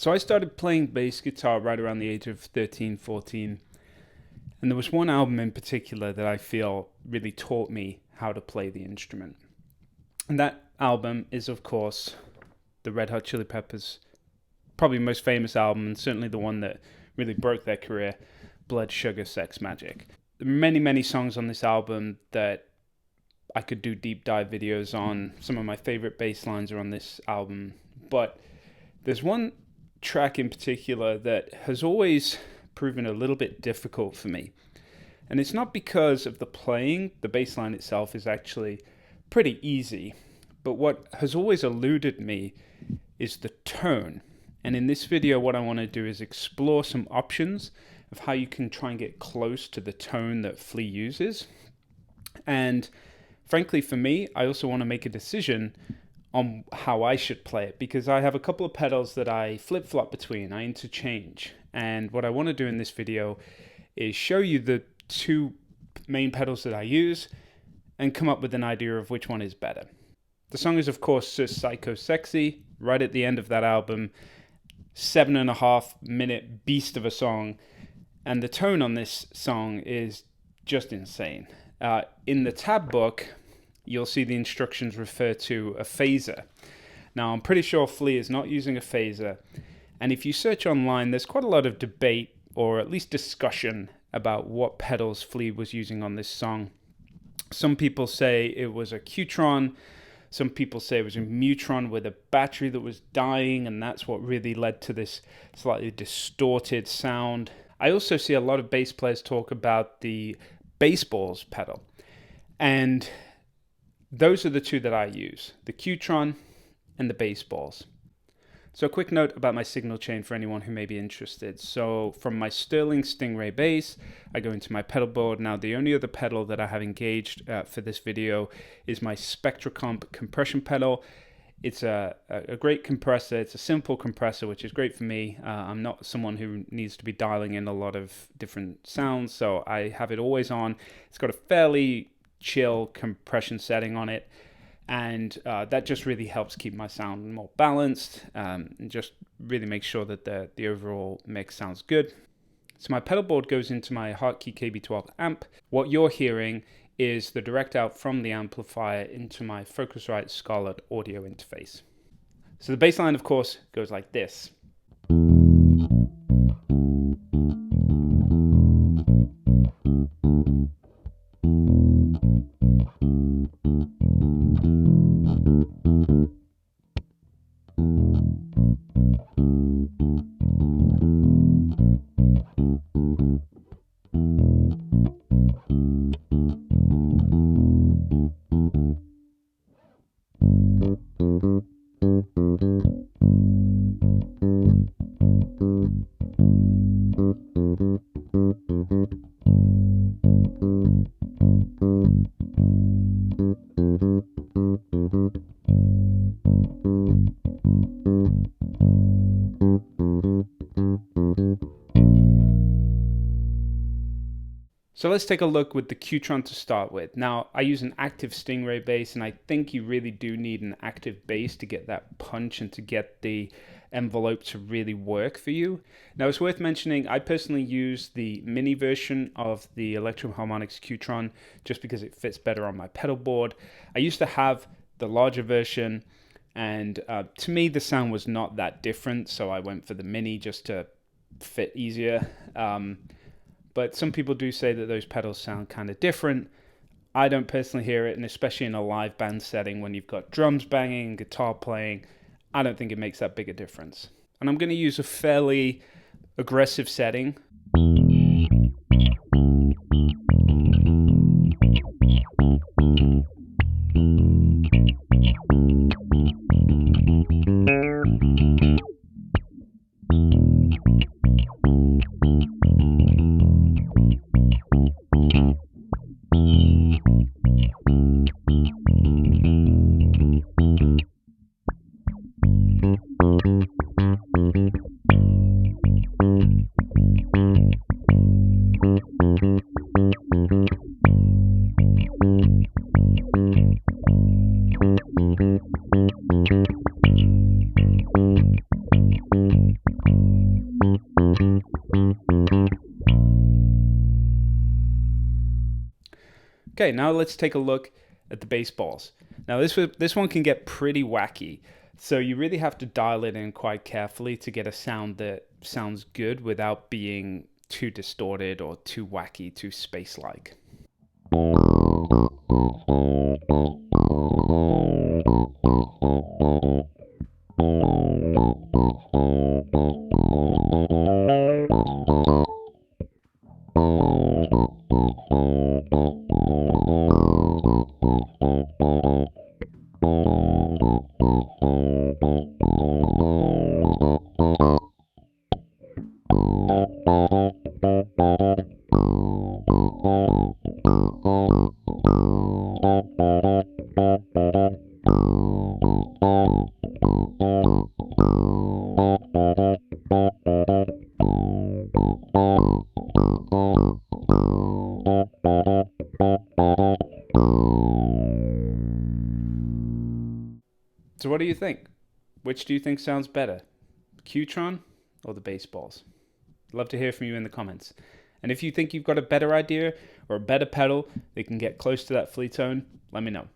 So I started playing bass guitar right around the age of 13, 14. And there was one album in particular that I feel really taught me how to play the instrument. And that album is, of course, the Red Hot Chili Peppers' probably most famous album, and certainly the one that really broke their career, Blood, Sugar, Sex, Magic. There are many, many songs on this album that I could do deep dive videos on. Some of my favorite bass lines are on this album. But there's one track in particular that has always proven a little bit difficult for me. And it's not because of the playing. The bass line itself is actually pretty easy. But what has always eluded me is the tone. And in this video, what I want to do is explore some options of how you can try and get close to the tone that Flea uses. And frankly, for me, I also want to make a decision on how I should play it, because I have a couple of pedals that I flip-flop between, I interchange. And what I want to do in this video is show you the two main pedals that I use and come up with an idea of which one is better. The song is, of course, Psycho Sexy, right at the end of that album. 7.5-minute beast of a song. And the tone on this song is just insane. In the tab book, you'll see the instructions refer to a phaser. Now, I'm pretty sure Flea is not using a phaser. And if you search online, there's quite a lot of debate, or at least discussion, about what pedals Flea was using on this song. Some people say it was a Q-Tron. Some people say it was a Mu-Tron with a battery that was dying, and that's what really led to this slightly distorted sound. I also see a lot of bass players talk about the Bassballs pedal. And those are the two that I use, the Q-Tron and the Bassballs. So a quick note about my signal chain for anyone who may be interested. So from my Sterling Stingray bass, I go into my pedal board. Now the only other pedal that I have engaged for this video is my Spectracomp compression pedal. It's a great compressor. It's a simple compressor, which is great for me. I'm not someone who needs to be dialing in a lot of different sounds, so I have it always on. It's got a fairly chill compression setting on it, and that just really helps keep my sound more balanced and just really make sure that the overall mix sounds good. So my pedal board goes into my Hartkey KB12 amp. What you're hearing is the direct out from the amplifier into my Focusrite Scarlett audio interface. So the bass line, of course, goes like this. So let's take a look with the Q-Tron to start with. Now, I use an active Stingray bass, and I think you really do need an active bass to get that punch and to get the envelope to really work for you. Now, it's worth mentioning, I personally use the mini version of the Electro Harmonix Q-Tron just because it fits better on my pedal board. I used to have the larger version, and to me, the sound was not that different, so I went for the mini just to fit easier. But some people do say that those pedals sound kind of different. I don't personally hear it, and especially in a live band setting when you've got drums banging, guitar playing, I don't think it makes that big a difference. And I'm going to use a fairly aggressive setting. Okay, now let's take a look at the Bassballs. Now this one can get pretty wacky, so you really have to dial it in quite carefully to get a sound that sounds good without being too distorted or too wacky, too space-like. So what do you think? Which do you think sounds better? Q-Tron or the Bassballs? Love to hear from you in the comments. And if you think you've got a better idea or a better pedal that can get close to that Flea tone, let me know.